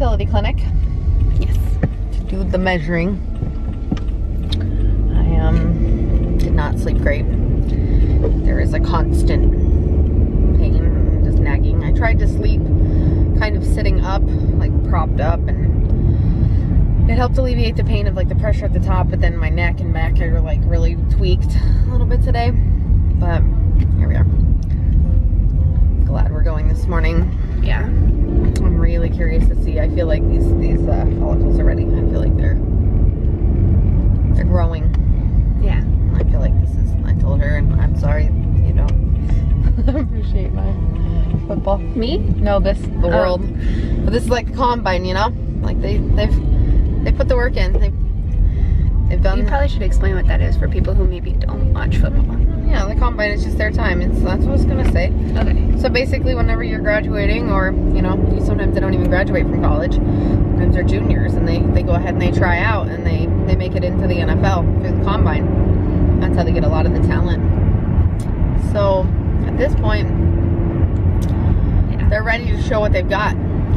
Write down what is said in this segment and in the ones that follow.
fertility clinic. Yes. To do the measuring. I did not sleep great. There is a constant pain, just nagging. I tried to sleep kind of sitting up, like propped up, and it helped alleviate the pain of like the pressure at the top, but then my neck and back are like really tweaked a little bit today. But here we are. Glad we're going this morning. Yeah. I'm really curious to see. I feel like these follicles are ready. I feel like they're growing. Yeah. I feel like this is, I told her, and I'm sorry you don't appreciate my football. Me? No, the world. But this is like the combine, you know? Like they put the work in. They've done. You probably should explain what that is for people who maybe don't watch football. Yeah, the combine is just their time. That's what I was gonna say. Okay. So basically, whenever you're graduating, or you know, sometimes they don't even graduate from college. Sometimes they're juniors, and they go ahead and they try out, and they make it into the NFL through the combine. That's how they get a lot of the talent. So at this point, they're ready to show what they've got.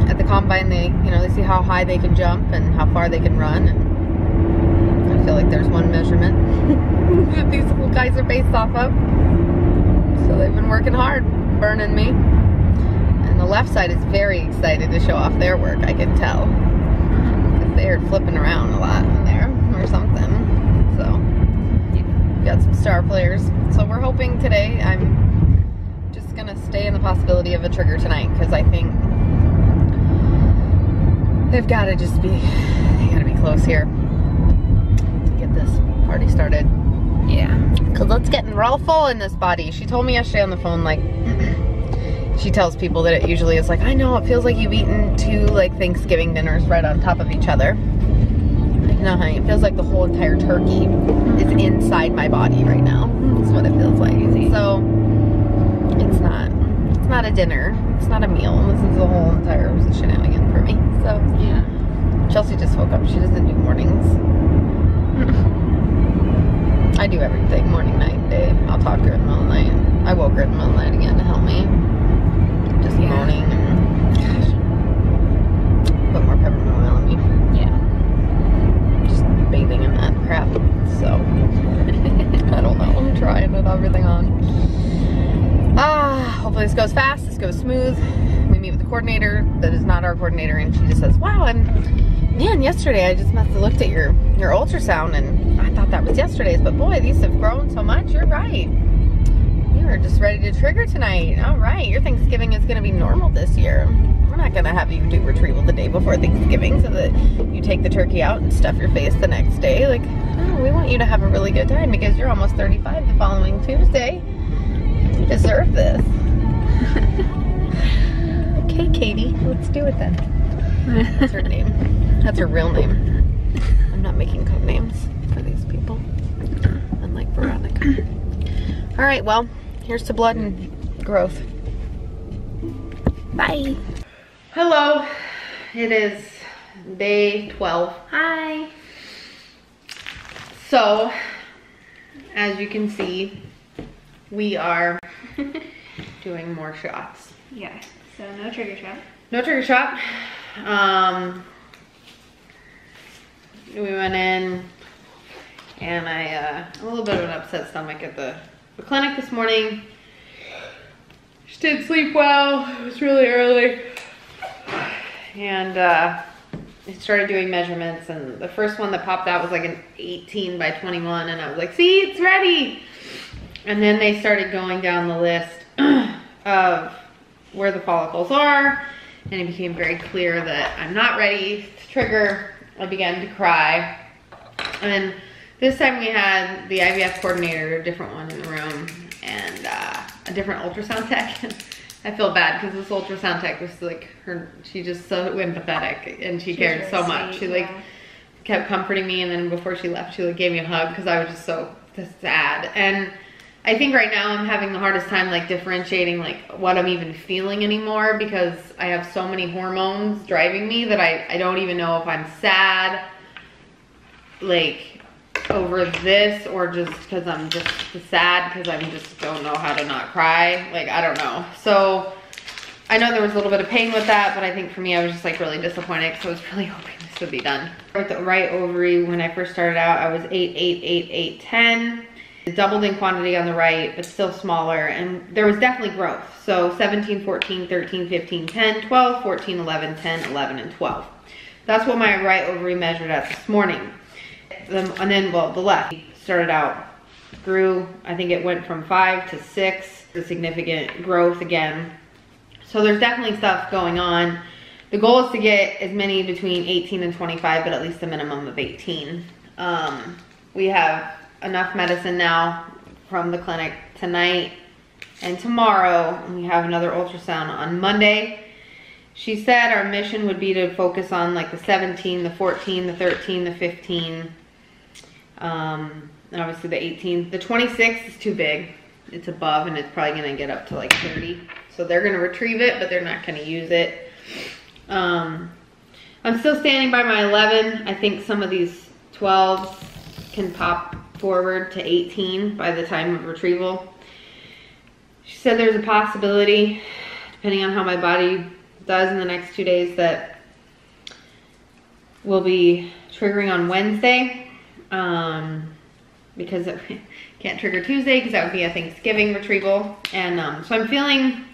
At the combine, they see how high they can jump and how far they can run. And I feel like there's one measurement that these little guys are based off of. So they've been working hard, burning me. And the left side is very excited to show off their work, I can tell. Because they're flipping around a lot in there or something. So, we got some star players. So we're hoping today, I'm just going to stay in the possibility of a trigger tonight. Because I think they've got to just be, they got to be close here to get this party started. Yeah. Because we're all full in this body. She told me yesterday on the phone, like, she tells people that it usually is like, I know, it feels like you've eaten 2 like Thanksgiving dinners right on top of each other. Like, no honey, it feels like the whole entire turkey is inside my body right now. That's what it feels like. So, it's not a dinner. It's not a meal. This is a whole entire shenanigan for me. So, yeah. Chelsea just woke up. She doesn't do mornings. I do everything, morning, night, day. I'll talk to her in the middle of the night. I woke her in the middle of the night again to help me. Just moaning and put more peppermint oil on me. Yeah. Just bathing in that crap. So, I don't know. I'm trying to put everything on. Hopefully this goes fast. This goes smooth. We meet with the coordinator that is not our coordinator, and she just says, wow, man, yesterday I just must have looked at your ultrasound and I thought that was yesterday's, but boy, these have grown so much. You're right. You are just ready to trigger tonight. All right, your Thanksgiving is going to be normal this year. We're not going to have you do retrieval the day before Thanksgiving so that you take the turkey out and stuff your face the next day. Like, no, we want you to have a really good time because you're almost 35 the following Tuesday. You deserve this. Okay, Katie, let's do it then. That's her name. That's her real name. I'm not making code names for these people, unlike Veronica. All right, well, here's to blood and growth. Bye. Hello. It is day 12. Hi. So, as you can see, we are doing more shots. Yeah. So no trigger shot. No trigger shot. We went in and I a little bit of an upset stomach at the clinic this morning. Just didn't sleep well. It was really early. And I started doing measurements, and the first one that popped out was like an 18 by 21, and I was like, see, it's ready. And then they started going down the list of where the follicles are, and it became very clear that I'm not ready to trigger. I began to cry. And this time we had the IVF coordinator, a different one in the room, and a different ultrasound tech. I feel bad because this ultrasound tech was like she's just so empathetic, and she cared so much. She like kept comforting me, and then before she left, she like gave me a hug because I was just so sad. And I think right now I'm having the hardest time like differentiating like what I'm even feeling anymore, because I have so many hormones driving me that I don't even know if I'm sad like over this, or just because I'm just sad because I just don't know how to not cry. Like, I don't know. So I know there was a little bit of pain with that, but I think for me, I was just like really disappointed because I was really hoping this would be done. With the right ovary, when I first started out, I was 8, 8, 8, 8, 10. Doubled in quantity on the right, but still smaller. And there was definitely growth. So 17, 14, 13, 15, 10, 12, 14, 11, 10, 11, and 12. That's what my right ovary measured at this morning. And then, well, the left started out, grew, I think it went from 5 to 6, a significant growth again. So there's definitely stuff going on. The goal is to get as many between 18 and 25, but at least a minimum of 18. We have enough medicine now from the clinic tonight and tomorrow. And we have another ultrasound on Monday. She said our mission would be to focus on like the 17, the 14, the 13, the 15, and obviously the 18. The 26 is too big. It's above and it's probably gonna get up to like 30. So they're gonna retrieve it, but they're not gonna use it. I'm still standing by my 11. I think some of these 12s can pop forward to 18 by the time of retrieval. She said there's a possibility, depending on how my body does in the next 2 days, that we'll be triggering on Wednesday, because it can't trigger Tuesday because that would be a Thanksgiving retrieval. And so I'm feeling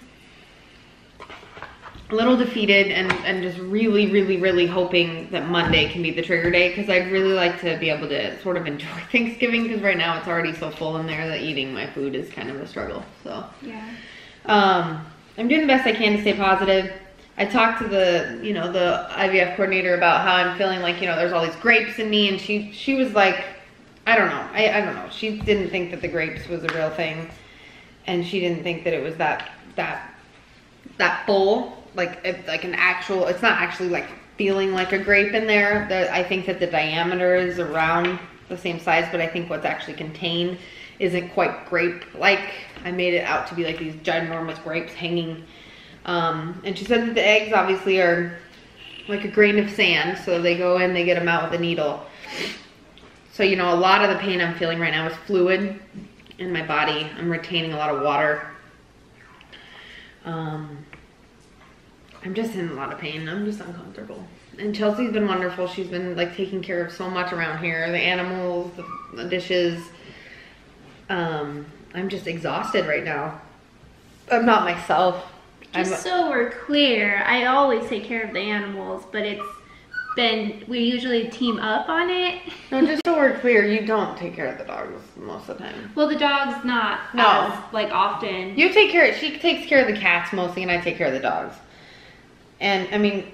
a little defeated and just really hoping that Monday can be the trigger day, because I'd really like to be able to sort of enjoy Thanksgiving, because right now it's already so full in there that eating my food is kind of a struggle. So yeah, I'm doing the best I can to stay positive. I talked to the, you know, the IVF coordinator about how I'm feeling like, you know, there's all these grapes in me, and she was like, I don't know. I don't know. She didn't think that the grapes was a real thing, and she didn't think that it was that full. Like an actual, it's not actually like feeling like a grape in there. I think that the diameter is around the same size, but I think what's actually contained isn't quite grape-like. I made it out to be like these ginormous grapes hanging. And she said that the eggs obviously are like a grain of sand. So they go in, they get them out with a needle. So, you know, a lot of the pain I'm feeling right now is fluid in my body. I'm retaining a lot of water. I'm just in a lot of pain. I'm just uncomfortable. And Chelsea's been wonderful. She's been like taking care of so much around here. The animals, the dishes. I'm just exhausted right now. I'm not myself. just so we're clear, I always take care of the animals, but we usually team up on it. No, just so we're clear, you don't take care of the dogs most of the time. Well, the dog's not as like often. You take care, she takes care of the cats mostly, and I take care of the dogs. And I mean,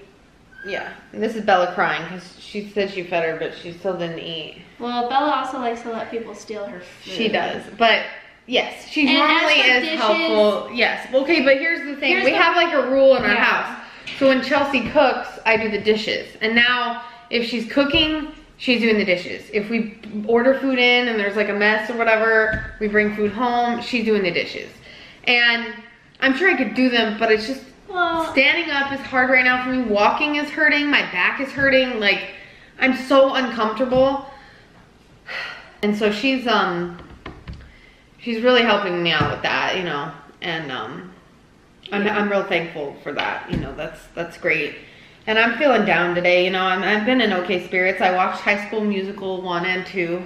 yeah, and this is Bella crying because she said she fed her, but she still didn't eat. Well, Bella also likes to let people steal her food. She does, but yes, she normally is dishes, helpful. Yes, okay, but here's the thing. We have like a rule in our house. So when Chelsea cooks, I do the dishes. And now, if she's cooking, she's doing the dishes. If we order food in and there's like a mess or whatever, we bring food home, she's doing the dishes. And I'm sure I could do them, but it's just, standing up is hard right now for me. Walking is hurting. My back is hurting. Like, I'm so uncomfortable. And so she's really helping me out with that, you know. And I'm real thankful for that. You know, that's great. And I'm feeling down today. You know, I've been in okay spirits. I watched High School Musical 1 and 2,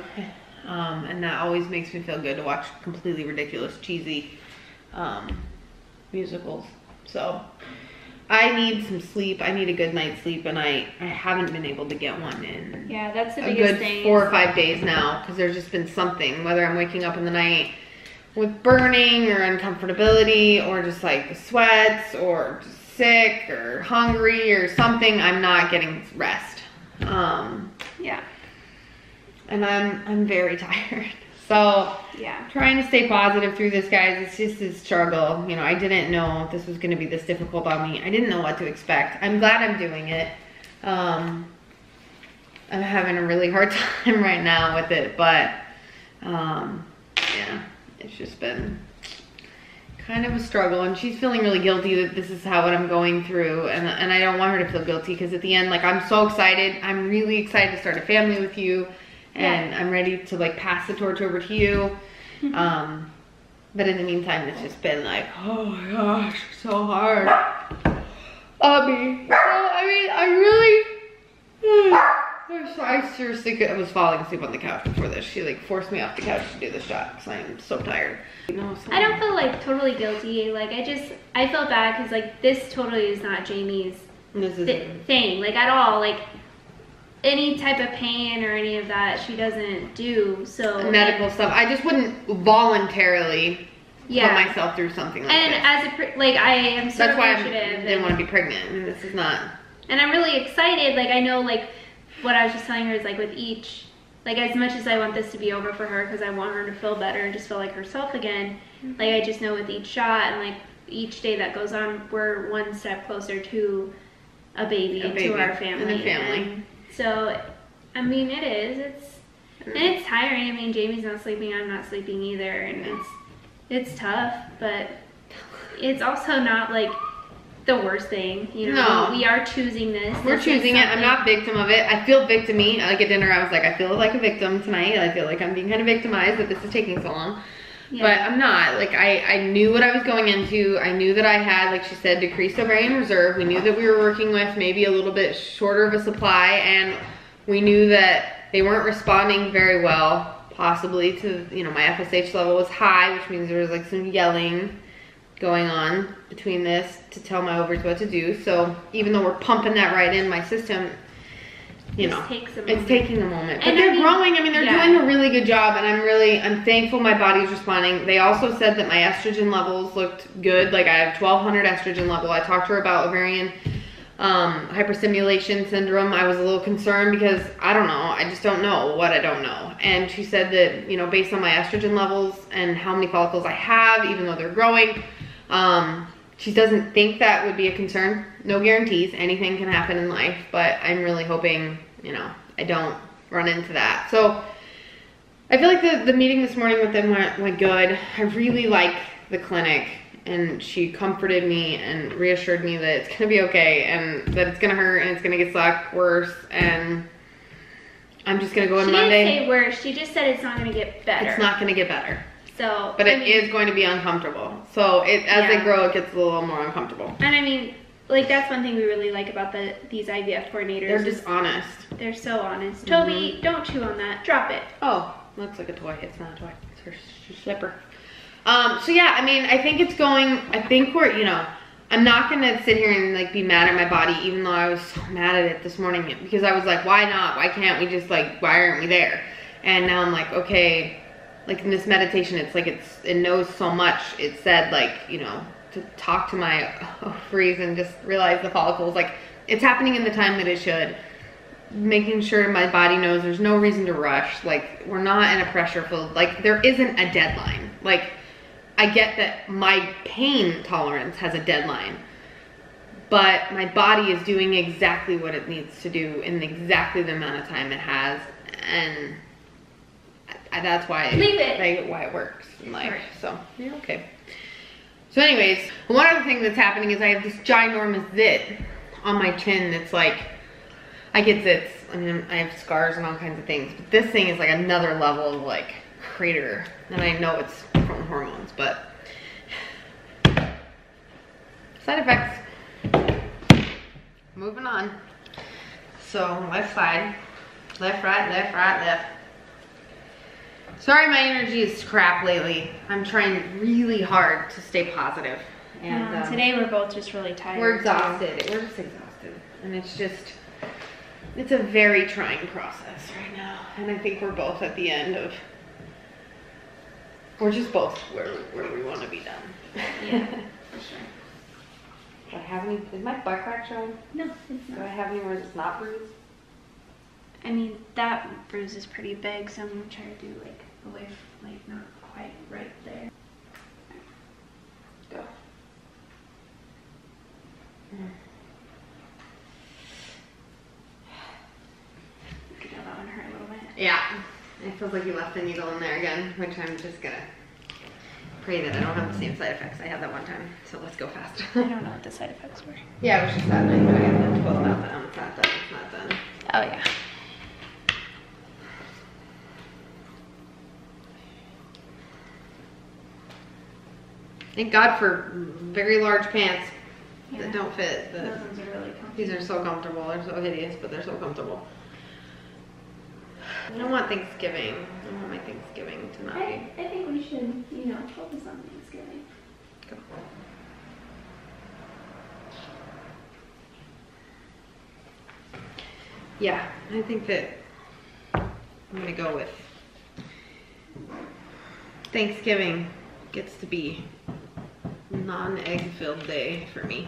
and that always makes me feel good to watch completely ridiculous, cheesy musicals. So I need some sleep. I need a good night's sleep, and I haven't been able to get one in. Yeah, that's the biggest thing. A good 4 or 5 days now, because there's just been something, whether I'm waking up in the night with burning or uncomfortability or just like sweats or just sick or hungry or something, I'm not getting rest. Yeah. And I'm very tired. So yeah, trying to stay positive through this, guys. It's just a struggle. You know, I didn't know this was going to be this difficult on me. I didn't know what to expect. I'm glad I'm doing it. I'm having a really hard time right now with it, but yeah, it's just been kind of a struggle, and she's feeling really guilty that this is what I'm going through, and I don't want her to feel guilty, because at the end, like, I'm so excited. I'm really excited to start a family with you. And I'm ready to like pass the torch over to you. But in the meantime, it's just been like, oh my gosh, so hard on me. So, I mean, I seriously I was falling asleep on the couch before this. She like forced me off the couch to do the shot because I am so tired. You know, so I don't feel like totally guilty. Like I felt bad because like this totally is not Jamie's thing, like at all. Like any type of pain or any of that she doesn't do. So medical stuff. I just wouldn't voluntarily put myself through something like and this. as I am so that's why I appreciative. didn't want to be pregnant. I mean, this is not. And I'm really excited. Like I know like what I was just telling her is like with each, like as much as I want this to be over for her because I want her to feel better and just feel like herself again, like I just know with each shot and like each day that goes on, we're one step closer to a baby. To our family. And a family. And so, I mean, it's tiring. I mean, Jamie's not sleeping, I'm not sleeping either, and it's tough, but it's also not like the worst thing, you know. No. We are choosing this. We're choosing it. I'm not victim of it. I feel victim-y. Like at dinner, I was like, I feel like a victim tonight. I feel like I'm being kind of victimized that this is taking so long. Yeah. But I'm not. Like I knew what I was going into. I knew that I had, like she said, decreased ovarian reserve. We knew that we were working with maybe a little bit shorter of a supply, and we knew that they weren't responding very well, possibly to, you know, my FSH level was high, which means there was like some yelling going on between this to tell my ovaries what to do. So even though we're pumping that right in my system, you know, it's taking a moment. But they're growing. I mean, they're doing a really good job, and I'm thankful my body's responding. They also said that my estrogen levels looked good. Like I have 1200 estrogen level. I talked to her about ovarian hyperstimulation syndrome. I was a little concerned because I don't know. I just don't know what I don't know. And she said that, you know, based on my estrogen levels and how many follicles I have, even though they're growing, she doesn't think that would be a concern. No guarantees. Anything can happen in life, but I'm really hoping, you know, I don't run into that. So I feel like the meeting this morning with them went good. I really like the clinic, and she comforted me and reassured me that it's gonna be okay and that it's gonna hurt and it's gonna get worse, and I'm just gonna go in Monday. She didn't say worse. She just said it's not gonna get better. It's not gonna get better. So, but it is going to be uncomfortable. So as they grow, it gets a little more uncomfortable. And I mean, like that's one thing we really like about these IVF coordinators. They're just honest. They're so honest. Toby, don't chew on that. Drop it. Oh, looks like a toy. It's not a toy. It's her slipper. So yeah, I mean, I think it's going. I think we're, you know, I'm not gonna sit here and like be mad at my body, even though I was so mad at it this morning because I was like, why not? Why can't we just like? Why aren't we there? And now I'm like, okay. Like in this meditation, it's like it knows so much. It said like, you know, to talk to my ovaries and just realize the follicles. Like it's happening in the time that it should. Making sure my body knows there's no reason to rush. Like we're not in a pressure filled, like there isn't a deadline. Like I get that my pain tolerance has a deadline, but my body is doing exactly what it needs to do in exactly the amount of time it has, and that's why why it works in life. Right. So yeah, okay. So anyways, one other thing that's happening is I have this ginormous zit on my chin that's like, I get zits. I mean, I have scars and all kinds of things, but this thing is like another level of like crater, and I know it's from hormones, but side effects. Moving on. So left side, left, right, left, right, left. Sorry, my energy is crap lately. I'm trying really hard to stay positive. And today we're both just really tired. We're exhausted. We're just exhausted, and it's a very trying process right now. And I think we're both at the end of. We're just both where we want to be done. Yeah, for sure. Do I have any? Is my butt crack showing? No, it's not. Do I have anywhere it's not bruised? I mean, that bruise is pretty big, so I'm gonna try to do like away, like not quite right there. Go. That one hurt a little bit. Yeah, it feels like you left the needle in there again, which I'm just gonna pray that I don't have the same side effects I had that one time. So let's go fast. I don't know what the side effects were. Yeah, it was just that night, but I have to pull them out now. It's not done. It's not done. Oh yeah. Thank God for very large pants that don't fit. Those ones are really comfortable. These are so comfortable. They're so hideous, but they're so comfortable. I don't want Thanksgiving. I want my Thanksgiving to not be. I think we should, you know, focus on Thanksgiving. Go. Yeah, I think that I'm gonna go with Thanksgiving gets to be non-egg filled day for me.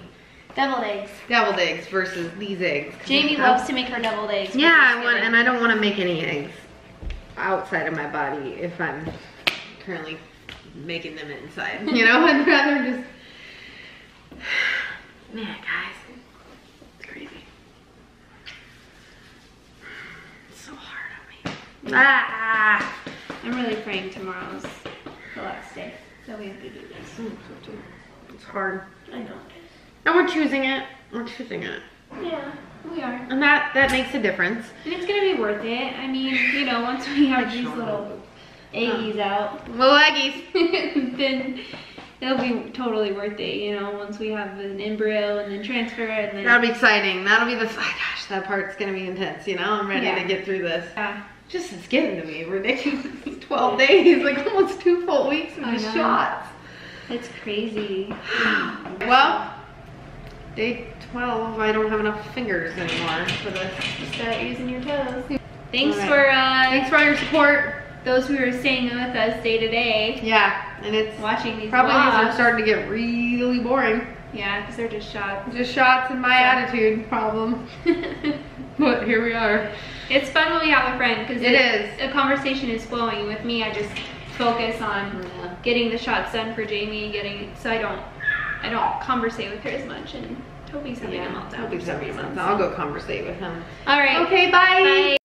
Deviled eggs. Deviled eggs versus these eggs. Jamie loves to make her deviled eggs. Yeah, I don't want to make any eggs outside of my body if I'm currently making them inside. You know, I'd rather just. Man, guys, it's crazy. It's so hard on me. Ah! I'm really praying tomorrow's the last day that we have to do this. It's hard. I know. And we're choosing it. We're choosing it. Yeah, we are. And that makes a difference. And it's gonna be worth it. I mean, you know, once we have these little eggies out, Little eggies. then it'll be totally worth it, you know, once we have an embryo and then transfer and then... That'll be exciting. That'll be the, oh gosh, that part's gonna be intense, you know? I'm ready to get through this. Yeah. Just it's getting to me ridiculous. 12 days, like almost 2 full weeks of just shots. It's crazy. Well, day 12, I don't have enough fingers anymore for this. Start using your toes. Thanks Thanks for all your support. Those who are staying with us day to day. Yeah, and it's watching these probably vlogs. these are starting to get really boring. Yeah, because they're just shots. Just shots and my attitude problem. But here we are. It's fun when we have a friend because it is. A conversation is flowing. With me, I just focus on getting the shots done for Jamie, so I don't conversate with her as much. And Toby's having a meltdown. Toby's having a meltdown. I'll go conversate with him. All right. Okay, bye. Bye.